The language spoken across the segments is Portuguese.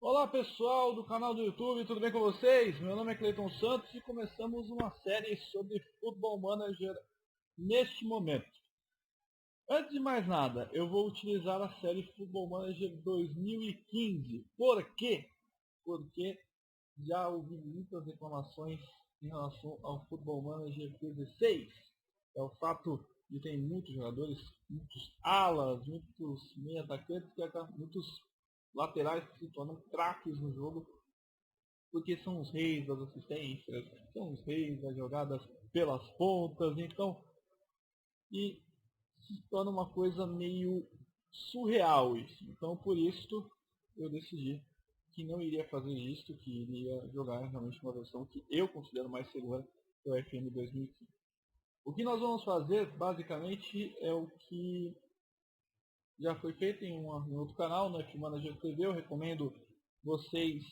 Olá pessoal do canal do YouTube, tudo bem com vocês? Meu nome é Cleiton Santos e começamos uma série sobre Football Manager neste momento. Antes de mais nada, eu vou utilizar a série Football Manager 2015. Por quê? Porque já ouvi muitas reclamações em relação ao Football Manager 16. É o fato de ter muitos jogadores, muitos alas, muitos meia atacantes, muitos laterais que se tornam craques no jogo, porque são os reis das assistências, são os reis das jogadas pelas pontas, então, e se torna uma coisa meio surreal isso. Então, por isso, eu decidi que não iria fazer isso, que iria jogar realmente uma versão que eu considero mais segura, que é o FM 2015. O que nós vamos fazer, basicamente, é o que já foi feito em outro canal, no F-Manager TV. Eu recomendo vocês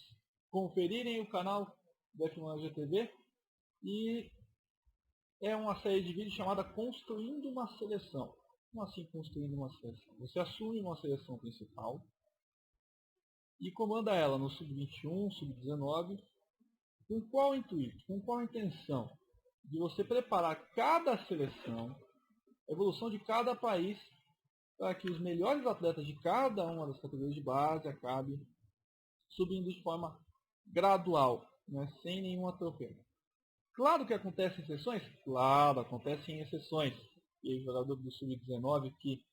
conferirem o canal do F-Manager TV. E é uma série de vídeos chamada Construindo uma Seleção. Como assim construindo uma seleção? Você assume uma seleção principal e comanda ela no Sub-21, Sub-19. Com qual intuito? Com qual intenção? De você preparar cada seleção, a evolução de cada país, para que os melhores atletas de cada uma das categorias de base acabe subindo de forma gradual, né, sem nenhum atropelo. Claro que acontecem exceções? Claro, acontecem exceções. E o jogador do Sub-19 que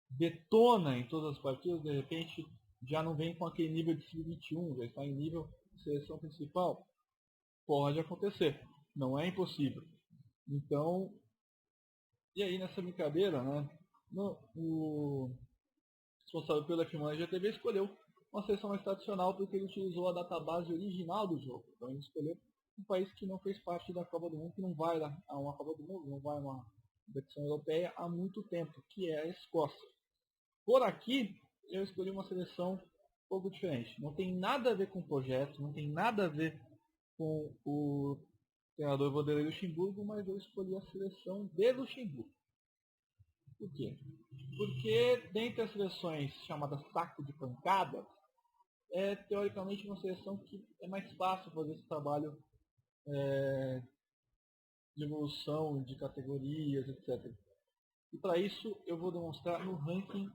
detona em todas as partidas, de repente já não vem com aquele nível de Sub-21, já está em nível de seleção principal. Pode acontecer, não é impossível. Então, e aí nessa brincadeira, né, o responsável pelo F-Manager TV escolheu uma seleção mais tradicional porque ele utilizou a database original do jogo. Então ele escolheu um país que não fez parte da Copa do Mundo, que não vai a uma Copa do Mundo, não vai a uma competição europeia há muito tempo, que é a Escócia. Por aqui, eu escolhi uma seleção um pouco diferente. Não tem nada a ver com o projeto, não tem nada a ver com o treinador Vanderlei Luxemburgo, mas eu escolhi a seleção de Luxemburgo. Por quê? Porque dentre as seleções chamadas saco de pancada, é teoricamente uma seleção que é mais fácil fazer esse trabalho de evolução, de categorias, etc. E para isso eu vou demonstrar no ranking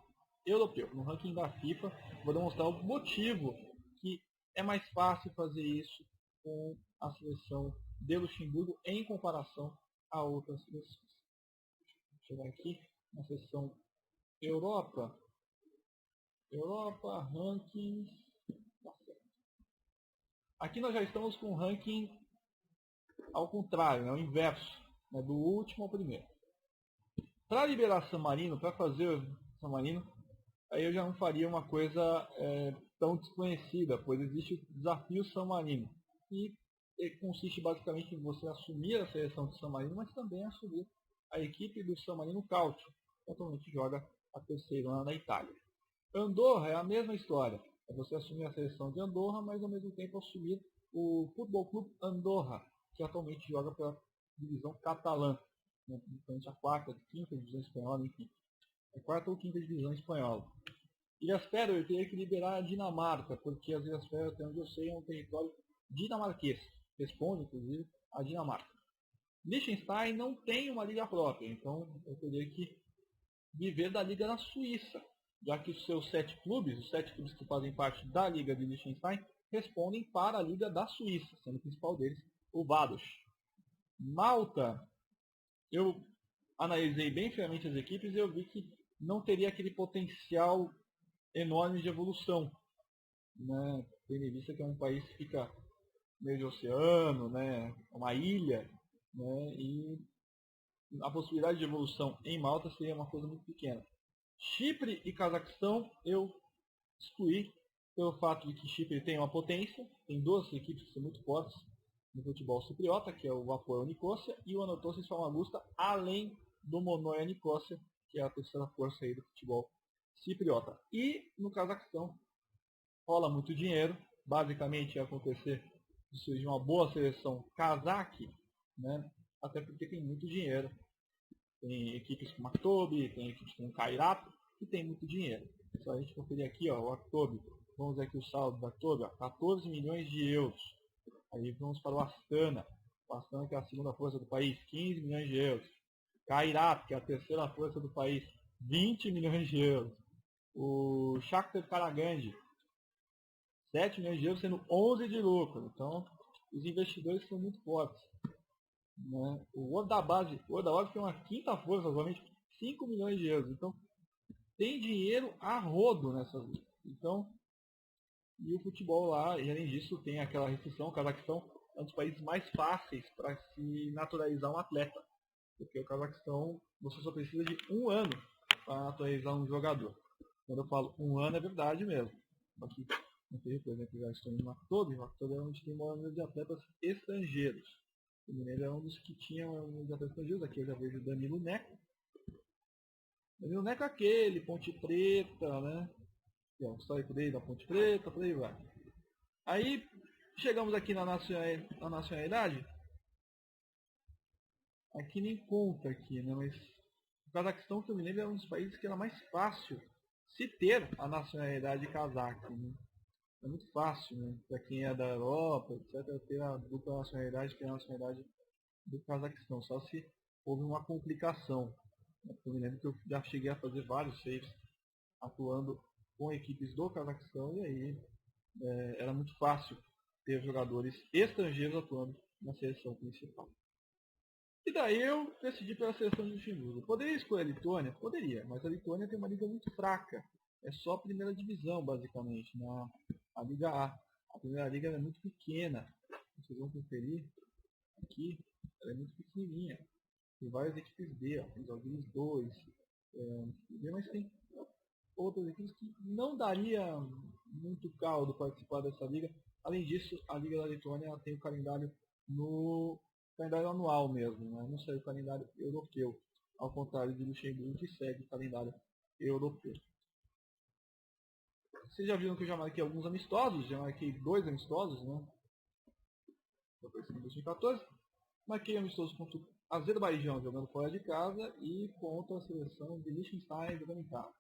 europeu, no ranking da FIFA, vou demonstrar o motivo que é mais fácil fazer isso com a seleção de Luxemburgo em comparação a outras seleções. Vou chegar aqui na seção Europa, rankings. Aqui nós já estamos com o ranking ao contrário, né, o inverso, né, do último ao primeiro. Para liberar San Marino, para fazer San Marino, aí eu já não faria uma coisa tão desconhecida, pois existe o desafio San Marino, e consiste basicamente em você assumir a seleção de San Marino, mas também assumir a equipe do San Marino Calcio, que atualmente joga a terceira lá na Itália. Andorra é a mesma história, é você assumir a seleção de Andorra, mas ao mesmo tempo assumir o Futebol Clube Andorra, que atualmente joga pela divisão catalã, né, a quarta, quinta divisão espanhola, enfim. A quarta ou quinta divisão espanhola. Ilhas Férreas eu teria que liberar a Dinamarca, porque as Ilhas Férreas, até onde eu sei, é um território dinamarquês. Responde, inclusive, a Dinamarca. Liechtenstein não tem uma liga própria, então eu teria que viver da liga da Suíça, já que os seus 7 clubes, os 7 clubes que fazem parte da liga de Liechtenstein, respondem para a liga da Suíça, sendo o principal deles o Vados. Malta, eu analisei bem friamente as equipes e eu vi que não teria aquele potencial enorme de evolução, né? Tendo em vista que é um país que fica no meio de oceano, né? Uma ilha, né? E a possibilidade de evolução em Malta seria uma coisa muito pequena. Chipre e Cazaquistão eu excluí pelo fato de que Chipre tem uma potência, tem duas equipes que são muito fortes no futebol cipriota, que é o Apoel Nicosia e o Anorthosis Famagusta, além do Monoia Nicosia, que é a terceira força aí do futebol cipriota. E no Cazaquistão rola muito dinheiro, basicamente ia acontecer de surgir uma boa seleção cazaque, né? Até porque tem muito dinheiro. Tem equipes como Aktobi, tem equipes como Kairat, que tem muito dinheiro. Só a gente conferir aqui, ó, o Aktobi vamos ver aqui o saldo da Toga, 14 milhões de euros. Aí vamos para o Astana. O Astana, que é a segunda força do país, 15 milhões de euros. Kairat, que é a terceira força do país, 20 milhões de euros. O Shakhtar Karagandhi, 7 milhões de euros, sendo 11 de lucro. Então, os investidores são muito fortes. Né? O Ordabad, que é uma quinta força, atualmente, 5 milhões de euros. Então, tem dinheiro a rodo nessas ligas. Então, e o futebol lá, e além disso, tem aquela restrição. O Cazaquistão é um dos países mais fáceis para se naturalizar um atleta. Porque o Cazaquistão, você só precisa de 1 ano para naturalizar um jogador. Quando eu falo 1 ano, é verdade mesmo. Aqui, por exemplo, já estou em Mactobe. Mactobe é onde tem maior número de atletas estrangeiros. O Mineiro é um dos que tinha um número de atletas estrangeiros. Aqui eu já vejo o Danilo Neco. Danilo Neco é aquele, Ponte Preta, né? O histórico dele da Ponte Preta, por aí vai. Aí, chegamos aqui na nacionalidade. Aqui nem conta aqui, né? Mas o Cazaquistão, que eu me lembro, é um dos países que era mais fácil se ter a nacionalidade cazaque. Né? É muito fácil, né? Para quem é da Europa, etc., ter a dupla nacionalidade, que é a nacionalidade do Cazaquistão. Só se houve uma complicação. Eu me lembro que eu já cheguei a fazer vários saves atuando com equipes do Cazaquistão e aí era muito fácil ter jogadores estrangeiros atuando na seleção principal. E daí eu decidi pela seleção de Luxemburgo. Poderia escolher a Lituânia? Poderia, mas a Lituânia tem uma liga muito fraca. É só a primeira divisão, basicamente, a Liga A. A primeira liga é muito pequena. Vocês vão conferir aqui, ela é muito pequenininha. Tem várias equipes B, tem os Alguins 2, mas tem outras equipes que não daria muito caldo participar dessa liga. Além disso, a Liga da Lituânia tem o calendário no calendário anual mesmo, né? Não segue o calendário europeu, ao contrário de Luxemburgo, que segue o calendário europeu. Vocês já viram que eu já marquei alguns amistosos, já marquei 2 amistosos, né? Depois em 2014. Marquei amistoso contra o Azerbaijão jogando fora de casa e contra a seleção de Liechtenstein jogando em casa.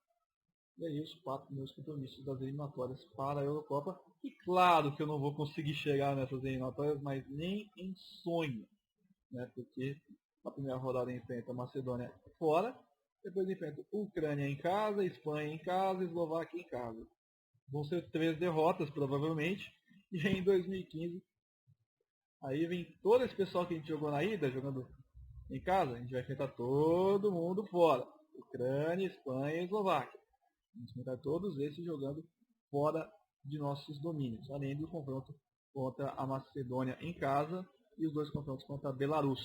E aí os 4 meus compromissos das eliminatórias para a Eurocopa. E claro que eu não vou conseguir chegar nessas eliminatórias, mas nem em sonho. Né? Porque a primeira rodada enfrenta a Macedônia fora, depois enfrenta Ucrânia em casa, Espanha em casa e Eslováquia em casa. Vão ser 3 derrotas provavelmente. E em 2015, aí vem todo esse pessoal que a gente jogou na ida, jogando em casa, a gente vai enfrentar todo mundo fora. Ucrânia, Espanha e Eslováquia. Vamos enfrentar todos esses jogando fora de nossos domínios, além do confronto contra a Macedônia em casa e os 2 confrontos contra a Belarus,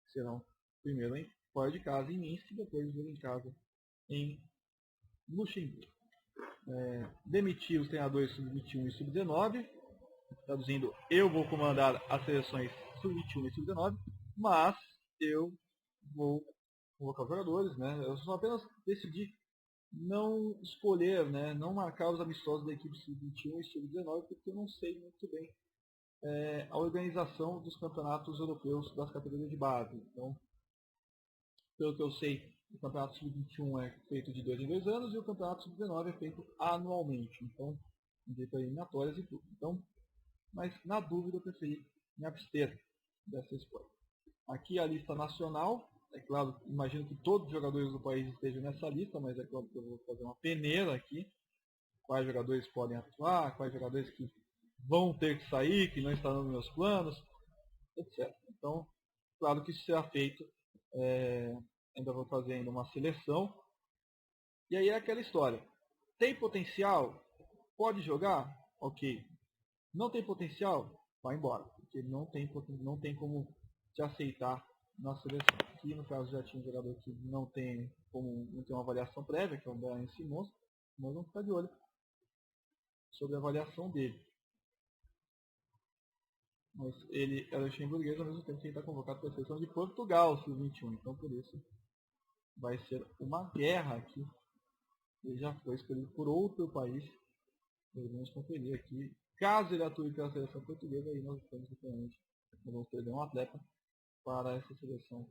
que serão primeiro fora de casa em Minsk e depois em casa em Luxemburgo. Demitir os treinadores sub-21 e sub-19, traduzindo, eu vou comandar as seleções sub-21 e sub-19, mas eu vou convocar os jogadores, né? Eu só apenas decidi não escolher, né, não marcar os amistosos da equipe sub-21 e sub-19, porque eu não sei muito bem a organização dos campeonatos europeus das categorias de base. Então, pelo que eu sei, o campeonato sub-21 é feito de 2 em 2 anos e o campeonato sub-19 é feito anualmente. Então, para eliminatórias e tudo. Então, mas na dúvida eu preferi me abster dessa escolha. Aqui a lista nacional. É claro, imagino que todos os jogadores do país estejam nessa lista, mas é claro que eu vou fazer uma peneira aqui. Quais jogadores podem atuar, quais jogadores que vão ter que sair, que não estão nos meus planos, etc. Então, claro que isso será feito. Ainda vou fazer ainda uma seleção. E aí é aquela história. Tem potencial? Pode jogar? Ok. Não tem potencial? Vai embora. Porque não tem como te aceitar na seleção. Aqui no caso já tinha um jogador que não tem uma avaliação prévia, que é o Brian Simons, mas vamos ficar de olho sobre a avaliação dele. Mas ele é luxemburguês ao mesmo tempo que ele está convocado para a seleção de Portugal, sub-21. Então por isso vai ser uma guerra aqui. Ele já foi escolhido por outro país. Vamos conferir aqui. Caso ele atue pela seleção portuguesa, aí nós estamos realmente vamos perder um atleta para essa seleção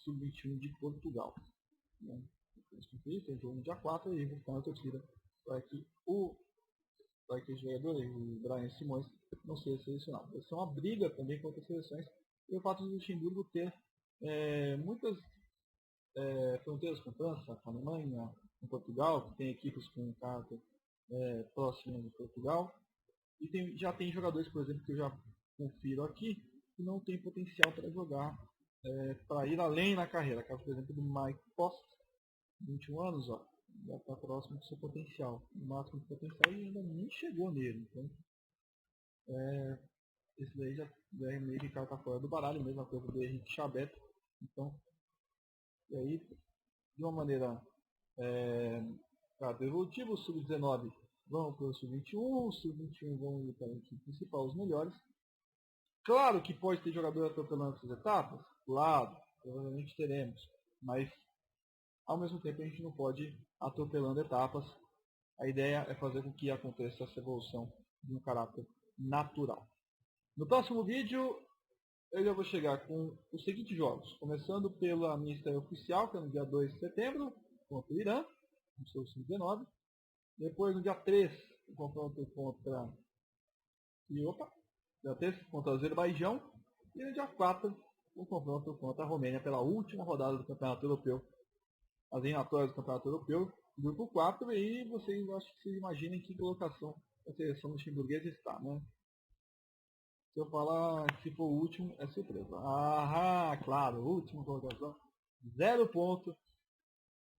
sub-21 de Portugal. Tem jogo no dia 4 e vou ficar na torcida para que o para que os jogadores, o Brian Simões, não seja selecionado. Vai ser uma briga também com outras seleções. E o fato de Luxemburgo ter muitas fronteiras com França, com Alemanha, com Portugal, que tem equipes com caráter próximo de Portugal. E já tem jogadores, por exemplo, que eu já confiro aqui, que não tem potencial para jogar, para ir além na carreira. Caso, por exemplo, do Mike Post, 21 anos, ó, já está próximo do seu potencial. O máximo de potencial e ainda nem chegou nele. Então, esse daí já é meio que cara tá fora do baralho, mesma coisa do Henrique Chabet. Então, e aí, de uma maneira evolutiva, o Sub-19 vão para o Sub-21, o Sub-21 vão para a equipe principal, os melhores. Claro que pode ter jogador atropelando essas etapas, claro, provavelmente teremos, mas ao mesmo tempo a gente não pode ir atropelando etapas. A ideia é fazer com que aconteça essa evolução de um caráter natural. No próximo vídeo eu já vou chegar com os seguintes jogos, começando pela minha estreia oficial, que é no dia 2 de setembro, contra o Irã, no seu Sub-19. Depois no dia 3, o confronto contra contra o Azerbaijão. E no dia 4, o confronto contra a Romênia pela última rodada do Campeonato Europeu. As eliminatórias do Campeonato Europeu, grupo 4, e vocês acho que vocês imaginem que colocação a seleção luxemburguesa está, né? Se eu falar que for o último, é surpresa. Ah, claro, última colocação. 0 ponto.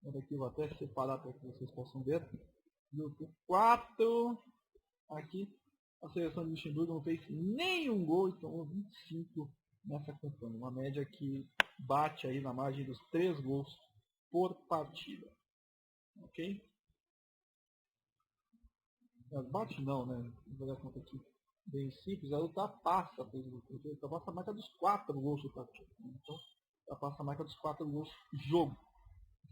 Aqui eu vou até separar para que vocês possam ver. Grupo 4. Aqui a seleção de Luxemburgo não fez nenhum gol e tomou 25 nessa campanha. Uma média que bate aí na margem dos 3 gols por partida. Ok? Bate não, né? Vou dar a conta aqui. Bem simples. Ela ultrapassa a marca dos 4 gols por partida. Então, ultrapassa a marca dos 4 gols jogo.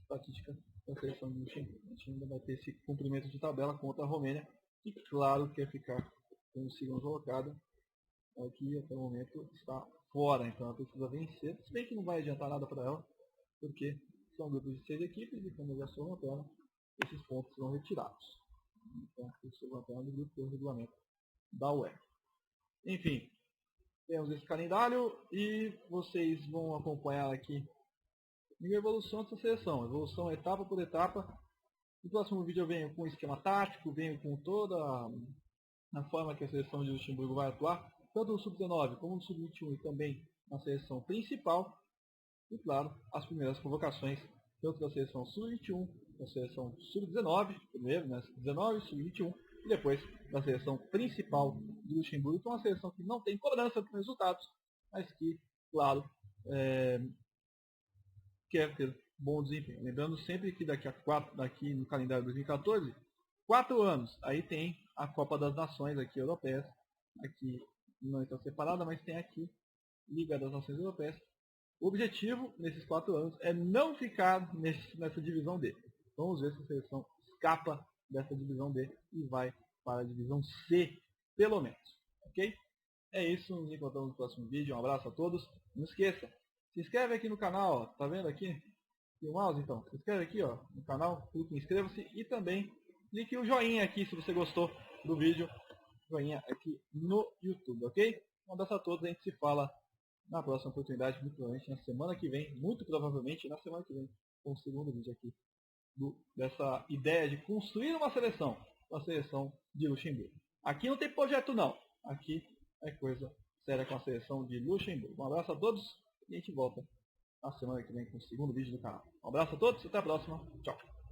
Estatística da seleção de Luxemburgo. A gente ainda vai ter esse cumprimento de tabela contra a Romênia. E claro quer ficar com o segundo colocado. Aqui até o momento está fora. Então ela precisa vencer. Se bem que não vai adiantar nada para ela. Porque são grupos de 6 equipes e quando eles já são lanterna, esses pontos serão retirados. Então, esse lanterna do grupo tem o regulamento da UEFA. Enfim, temos esse calendário e vocês vão acompanhar aqui a evolução dessa seleção. Evolução etapa por etapa. No próximo vídeo eu venho com o esquema tático, venho com toda a forma que a seleção de Luxemburgo vai atuar, tanto no Sub-19 como no Sub-21 e também na seleção principal. E claro, as primeiras convocações, tanto da seleção Sub-21, da seleção Sub-19, primeiro, né, Sub-19, Sub-21, e depois da seleção principal de Luxemburgo, que é uma seleção que não tem cobrança por resultados, mas que, claro, quer ter bom desempenho. Lembrando sempre que daqui no calendário 2014, 4 anos, aí tem a Copa das Nações aqui europeias, aqui não está separada, mas tem aqui Liga das Nações Europeias. O objetivo, nesses 4 anos, é não ficar nessa divisão D. Vamos ver se a seleção escapa dessa divisão D e vai para a divisão C, pelo menos. Ok? É isso, nos encontramos no próximo vídeo. Um abraço a todos. Não esqueça, se inscreve aqui no canal, ó. Tá vendo aqui? Tem o mouse, então. Se inscreve aqui ó, no canal, clique em inscreva-se e também clique o joinha aqui se você gostou do vídeo. Joinha aqui no YouTube, ok? Um abraço a todos, a gente se fala na próxima oportunidade, muito provavelmente na semana que vem, muito provavelmente na semana que vem, com o segundo vídeo aqui dessa ideia de construir uma seleção, a seleção de Luxemburgo. Aqui não tem projeto não, aqui é coisa séria com a seleção de Luxemburgo. Um abraço a todos e a gente volta na semana que vem com o segundo vídeo do canal. Um abraço a todos e até a próxima. Tchau.